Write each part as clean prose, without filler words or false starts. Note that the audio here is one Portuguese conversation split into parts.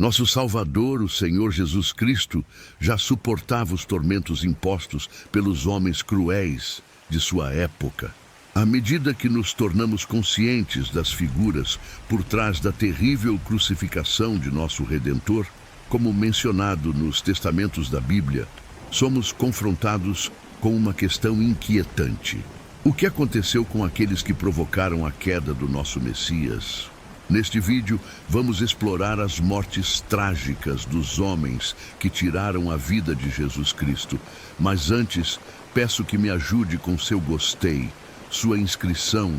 Nosso Salvador, o Senhor Jesus Cristo, já suportava os tormentos impostos pelos homens cruéis de sua época. À medida que nos tornamos conscientes das figuras por trás da terrível crucificação de nosso Redentor, como mencionado nos testamentos da Bíblia, somos confrontados com uma questão inquietante. O que aconteceu com aqueles que provocaram a queda do nosso Messias? Neste vídeo, vamos explorar as mortes trágicas dos homens que tiraram a vida de Jesus Cristo. Mas antes, peço que me ajude com seu gostei, sua inscrição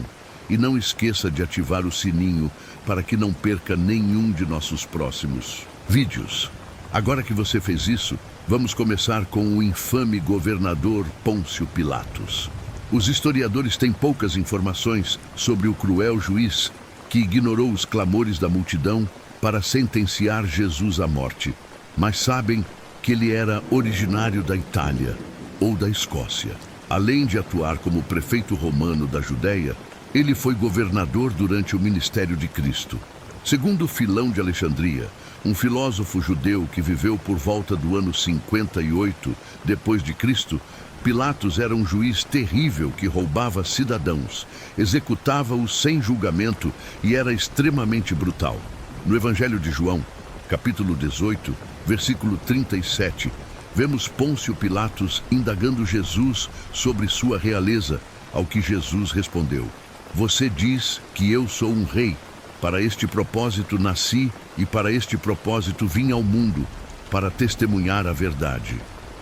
e não esqueça de ativar o sininho para que não perca nenhum de nossos próximos vídeos. Agora que você fez isso, vamos começar com o infame governador Pôncio Pilatos. Os historiadores têm poucas informações sobre o cruel juiz que ignorou os clamores da multidão para sentenciar Jesus à morte, mas sabem que ele era originário da Itália ou da Escócia. Além de atuar como prefeito romano da Judéia, ele foi governador durante o ministério de Cristo. Segundo Filão de Alexandria, um filósofo judeu que viveu por volta do ano 58 depois de Cristo, Pilatos era um juiz terrível que roubava cidadãos, executava-os sem julgamento e era extremamente brutal. No Evangelho de João, capítulo 18, versículo 37, vemos Pôncio Pilatos indagando Jesus sobre sua realeza, ao que Jesus respondeu: "Você diz que eu sou um rei. Para este propósito nasci e para este propósito vim ao mundo, para testemunhar a verdade."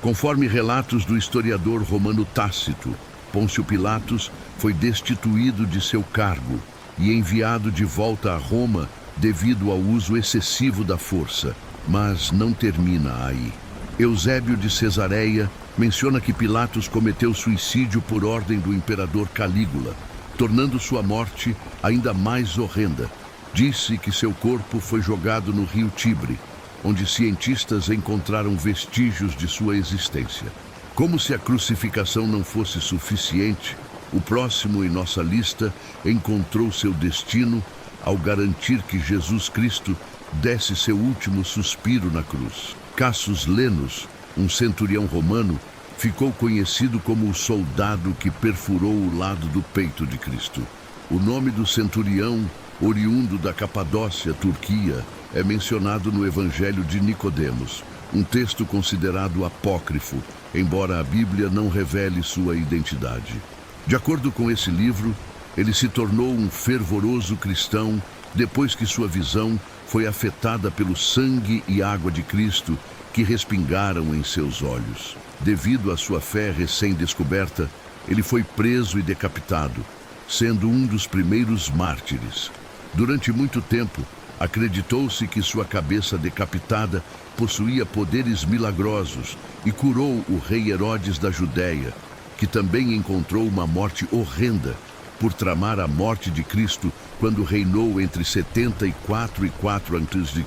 Conforme relatos do historiador romano Tácito, Pôncio Pilatos foi destituído de seu cargo e enviado de volta a Roma devido ao uso excessivo da força, mas não termina aí. Eusébio de Cesareia menciona que Pilatos cometeu suicídio por ordem do imperador Calígula, tornando sua morte ainda mais horrenda. Disse que seu corpo foi jogado no rio Tibre, onde cientistas encontraram vestígios de sua existência. Como se a crucificação não fosse suficiente, o próximo em nossa lista encontrou seu destino ao garantir que Jesus Cristo desse seu último suspiro na cruz. Cassius Lenus, um centurião romano, ficou conhecido como o soldado que perfurou o lado do peito de Cristo. O nome do centurião, oriundo da Capadócia, Turquia, é mencionado no Evangelho de Nicodemos, um texto considerado apócrifo, embora a Bíblia não revele sua identidade. De acordo com esse livro, ele se tornou um fervoroso cristão depois que sua visão foi afetada pelo sangue e água de Cristo que respingaram em seus olhos. Devido à sua fé recém-descoberta, ele foi preso e decapitado, sendo um dos primeiros mártires. Durante muito tempo, acreditou-se que sua cabeça decapitada possuía poderes milagrosos e curou o rei Herodes da Judéia, que também encontrou uma morte horrenda por tramar a morte de Cristo quando reinou entre 74 e 4 a.C.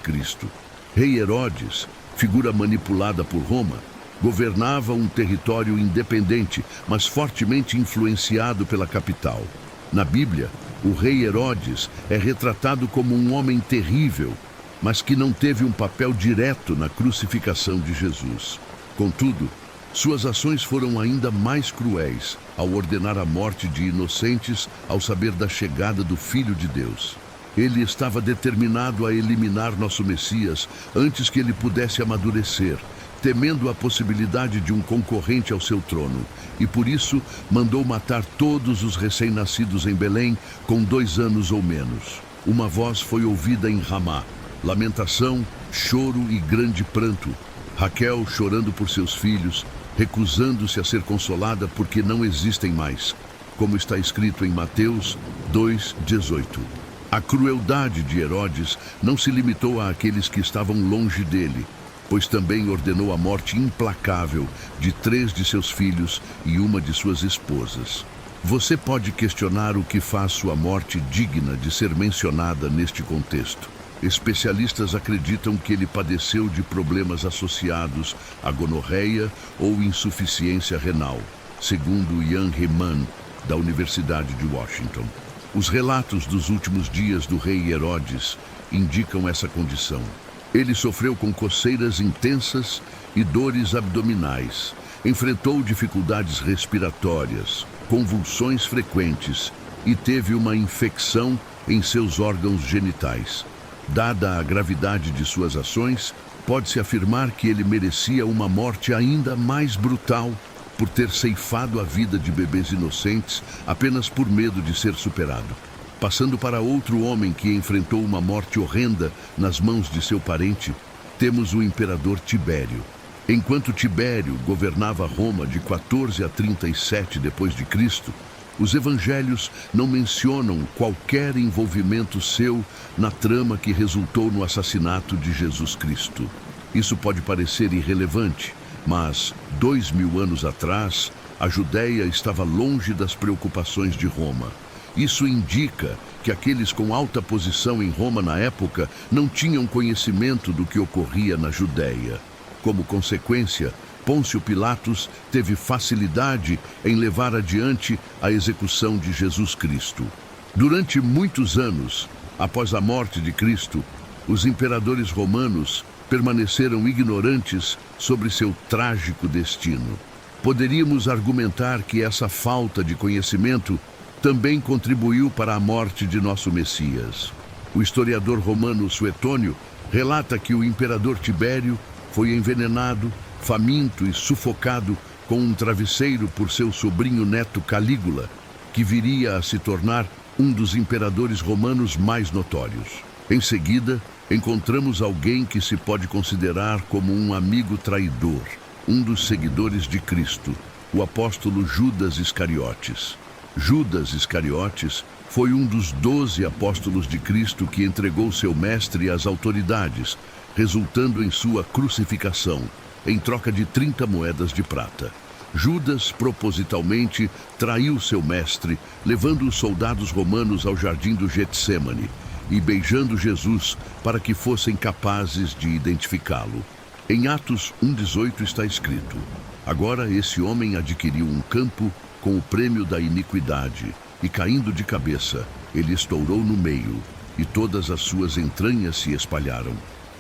Rei Herodes, figura manipulada por Roma, governava um território independente, mas fortemente influenciado pela capital. Na Bíblia, o rei Herodes é retratado como um homem terrível, mas que não teve um papel direto na crucificação de Jesus. Contudo, suas ações foram ainda mais cruéis ao ordenar a morte de inocentes ao saber da chegada do Filho de Deus. Ele estava determinado a eliminar nosso Messias antes que ele pudesse amadurecer, temendo a possibilidade de um concorrente ao seu trono, e por isso mandou matar todos os recém-nascidos em Belém com 2 anos ou menos. Uma voz foi ouvida em Ramá, lamentação, choro e grande pranto. Raquel chorando por seus filhos, recusando-se a ser consolada porque não existem mais, como está escrito em Mateus 2:18. A crueldade de Herodes não se limitou àqueles que estavam longe dele, pois também ordenou a morte implacável de 3 de seus filhos e uma de suas esposas. Você pode questionar o que faz sua morte digna de ser mencionada neste contexto. Especialistas acreditam que ele padeceu de problemas associados à gonorreia ou insuficiência renal, segundo Ian Riemann, da Universidade de Washington. Os relatos dos últimos dias do rei Herodes indicam essa condição. Ele sofreu com coceiras intensas e dores abdominais. Enfrentou dificuldades respiratórias, convulsões frequentes e teve uma infecção em seus órgãos genitais. Dada a gravidade de suas ações, pode-se afirmar que ele merecia uma morte ainda mais brutal por ter ceifado a vida de bebês inocentes apenas por medo de ser superado. Passando para outro homem que enfrentou uma morte horrenda nas mãos de seu parente, temos o imperador Tibério. Enquanto Tibério governava Roma de 14 a 37 d.C., os evangelhos não mencionam qualquer envolvimento seu na trama que resultou no assassinato de Jesus Cristo. Isso pode parecer irrelevante, mas 2000 anos atrás, a Judéia estava longe das preocupações de Roma. Isso indica que aqueles com alta posição em Roma na época não tinham conhecimento do que ocorria na Judéia. Como consequência, Pôncio Pilatos teve facilidade em levar adiante a execução de Jesus Cristo. Durante muitos anos, após a morte de Cristo, os imperadores romanos permaneceram ignorantes sobre seu trágico destino. Poderíamos argumentar que essa falta de conhecimento também contribuiu para a morte de nosso Messias. O historiador romano Suetônio relata que o imperador Tibério foi envenenado, faminto e sufocado com um travesseiro por seu sobrinho neto Calígula, que viria a se tornar um dos imperadores romanos mais notórios. Em seguida, encontramos alguém que se pode considerar como um amigo traidor, um dos seguidores de Cristo, o apóstolo Judas Iscariotes. Judas Iscariotes foi um dos 12 apóstolos de Cristo que entregou seu mestre às autoridades, resultando em sua crucificação, em troca de 30 moedas de prata. Judas propositalmente traiu seu mestre, levando os soldados romanos ao jardim do Getsêmani e beijando Jesus para que fossem capazes de identificá-lo. Em Atos 1,18 está escrito: agora esse homem adquiriu um campo com o prêmio da iniquidade, e caindo de cabeça, ele estourou no meio, e todas as suas entranhas se espalharam.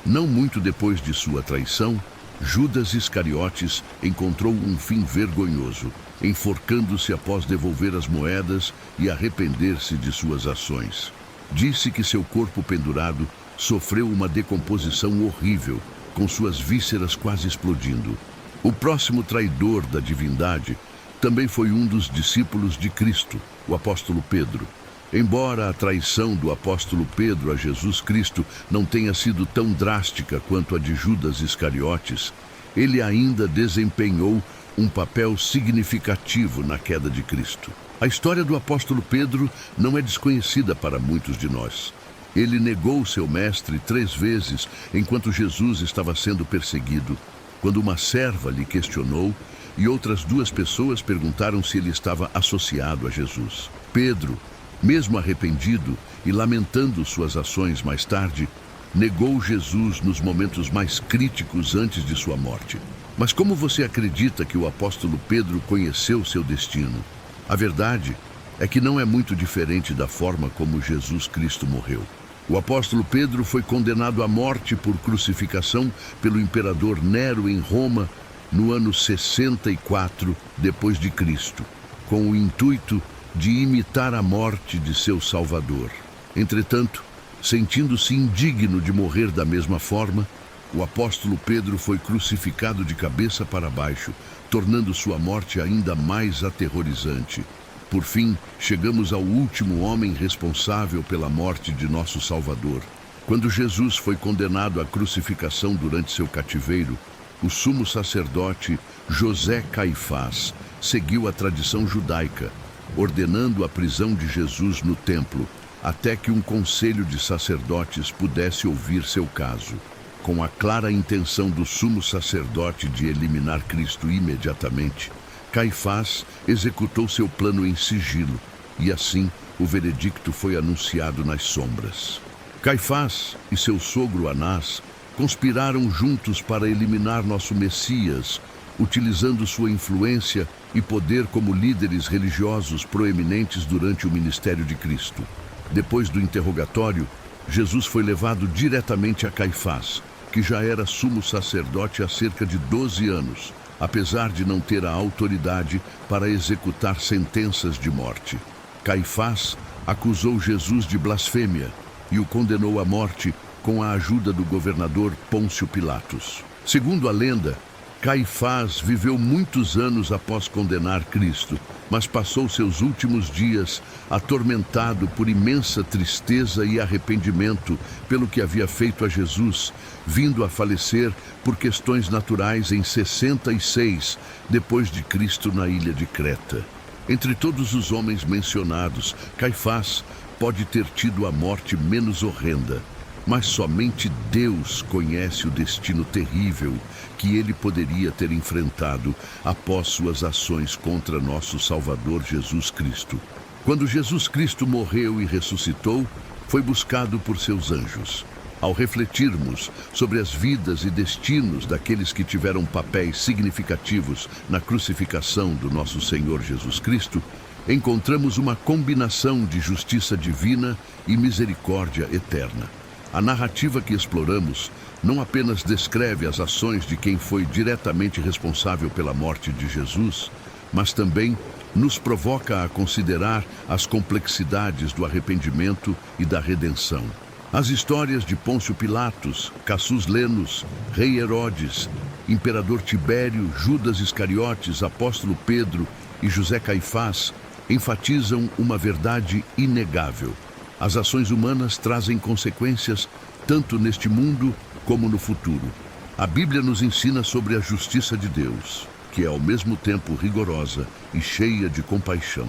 Não muito depois de sua traição, Judas Iscariotes encontrou um fim vergonhoso, enforcando-se após devolver as moedas e arrepender-se de suas ações. Disse que seu corpo pendurado sofreu uma decomposição horrível, com suas vísceras quase explodindo. O próximo traidor da divindade também foi um dos discípulos de Cristo, o apóstolo Pedro. Embora a traição do apóstolo Pedro a Jesus Cristo não tenha sido tão drástica quanto a de Judas Iscariotes, ele ainda desempenhou um papel significativo na queda de Cristo. A história do apóstolo Pedro não é desconhecida para muitos de nós. Ele negou seu mestre 3 vezes enquanto Jesus estava sendo perseguido, quando uma serva lhe questionou e outras 2 pessoas perguntaram se ele estava associado a Jesus. Pedro, mesmo arrependido e lamentando suas ações mais tarde, negou Jesus nos momentos mais críticos antes de sua morte. Mas como você acredita que o apóstolo Pedro conheceu seu destino? A verdade é que não é muito diferente da forma como Jesus Cristo morreu. O apóstolo Pedro foi condenado à morte por crucificação pelo imperador Nero em Roma no ano 64 depois de Cristo, com o intuito de imitar a morte de seu Salvador. Entretanto, sentindo-se indigno de morrer da mesma forma, o apóstolo Pedro foi crucificado de cabeça para baixo, tornando sua morte ainda mais aterrorizante. Por fim, chegamos ao último homem responsável pela morte de nosso Salvador. Quando Jesus foi condenado à crucificação durante seu cativeiro, o sumo sacerdote José Caifás seguiu a tradição judaica, ordenando a prisão de Jesus no templo, até que um conselho de sacerdotes pudesse ouvir seu caso. Com a clara intenção do sumo sacerdote de eliminar Cristo imediatamente, Caifás executou seu plano em sigilo, e assim o veredicto foi anunciado nas sombras. Caifás e seu sogro Anás conspiraram juntos para eliminar nosso Messias, utilizando sua influência e poder como líderes religiosos proeminentes durante o ministério de Cristo. Depois do interrogatório, Jesus foi levado diretamente a Caifás, que já era sumo sacerdote há cerca de 12 anos, apesar de não ter a autoridade para executar sentenças de morte. Caifás acusou Jesus de blasfêmia e o condenou à morte com a ajuda do governador Pôncio Pilatos. Segundo a lenda, Caifás viveu muitos anos após condenar Cristo, mas passou seus últimos dias atormentado por imensa tristeza e arrependimento pelo que havia feito a Jesus, vindo a falecer por questões naturais em 66 depois de Cristo na ilha de Creta. Entre todos os homens mencionados, Caifás pode ter tido a morte menos horrenda, mas somente Deus conhece o destino terrível que ele poderia ter enfrentado após suas ações contra nosso Salvador Jesus Cristo. Quando Jesus Cristo morreu e ressuscitou, foi buscado por seus anjos. Ao refletirmos sobre as vidas e destinos daqueles que tiveram papéis significativos na crucificação do nosso Senhor Jesus Cristo, encontramos uma combinação de justiça divina e misericórdia eterna. A narrativa que exploramos não apenas descreve as ações de quem foi diretamente responsável pela morte de Jesus, mas também nos provoca a considerar as complexidades do arrependimento e da redenção. As histórias de Pôncio Pilatos, Cassius Lenos, Rei Herodes, Imperador Tibério, Judas Iscariotes, Apóstolo Pedro e José Caifás enfatizam uma verdade inegável. As ações humanas trazem consequências tanto neste mundo como no futuro. A Bíblia nos ensina sobre a justiça de Deus, que é ao mesmo tempo rigorosa e cheia de compaixão.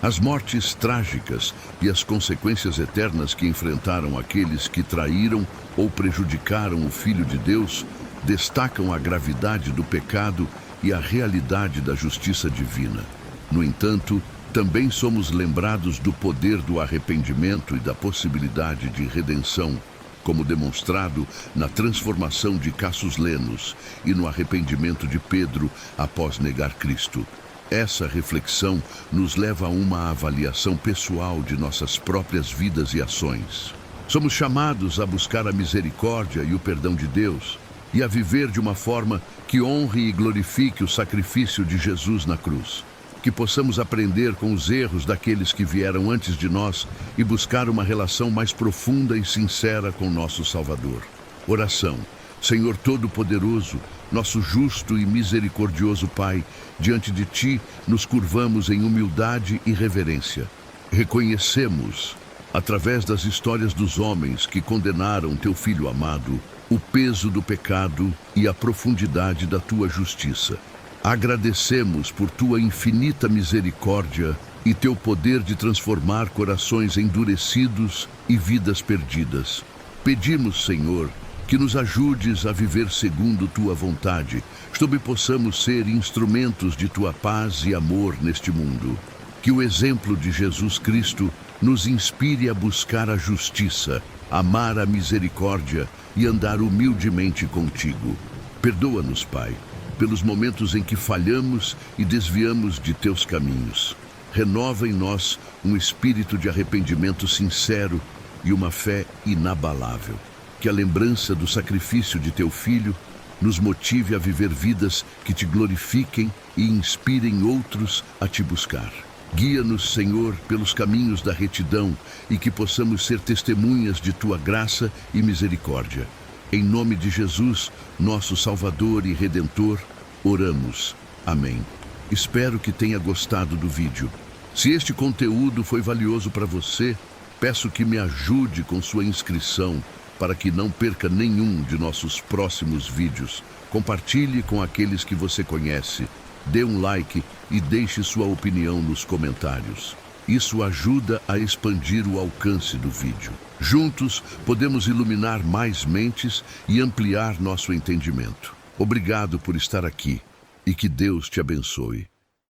As mortes trágicas e as consequências eternas que enfrentaram aqueles que traíram ou prejudicaram o Filho de Deus destacam a gravidade do pecado e a realidade da justiça divina. No entanto, também somos lembrados do poder do arrependimento e da possibilidade de redenção, como demonstrado na transformação de Cassius Lenos e no arrependimento de Pedro após negar Cristo. Essa reflexão nos leva a uma avaliação pessoal de nossas próprias vidas e ações. Somos chamados a buscar a misericórdia e o perdão de Deus e a viver de uma forma que honre e glorifique o sacrifício de Jesus na cruz. Que possamos aprender com os erros daqueles que vieram antes de nós e buscar uma relação mais profunda e sincera com nosso Salvador. Oração. Senhor Todo-Poderoso, nosso justo e misericordioso Pai, diante de Ti nos curvamos em humildade e reverência. Reconhecemos, através das histórias dos homens que condenaram Teu Filho amado, o peso do pecado e a profundidade da Tua justiça. Agradecemos por Tua infinita misericórdia e Teu poder de transformar corações endurecidos e vidas perdidas. Pedimos, Senhor, que nos ajudes a viver segundo Tua vontade, sob possamos ser instrumentos de Tua paz e amor neste mundo. Que o exemplo de Jesus Cristo nos inspire a buscar a justiça, amar a misericórdia e andar humildemente contigo. Perdoa-nos, Pai, pelos momentos em que falhamos e desviamos de Teus caminhos. Renova em nós um espírito de arrependimento sincero e uma fé inabalável. Que a lembrança do sacrifício de Teu Filho nos motive a viver vidas que Te glorifiquem e inspirem outros a Te buscar. Guia-nos, Senhor, pelos caminhos da retidão e que possamos ser testemunhas de Tua graça e misericórdia. Em nome de Jesus, nosso Salvador e Redentor, oramos. Amém. Espero que tenha gostado do vídeo. Se este conteúdo foi valioso para você, peço que me ajude com sua inscrição para que não perca nenhum de nossos próximos vídeos. Compartilhe com aqueles que você conhece. Dê um like e deixe sua opinião nos comentários. Isso ajuda a expandir o alcance do vídeo. Juntos, podemos iluminar mais mentes e ampliar nosso entendimento. Obrigado por estar aqui e que Deus te abençoe.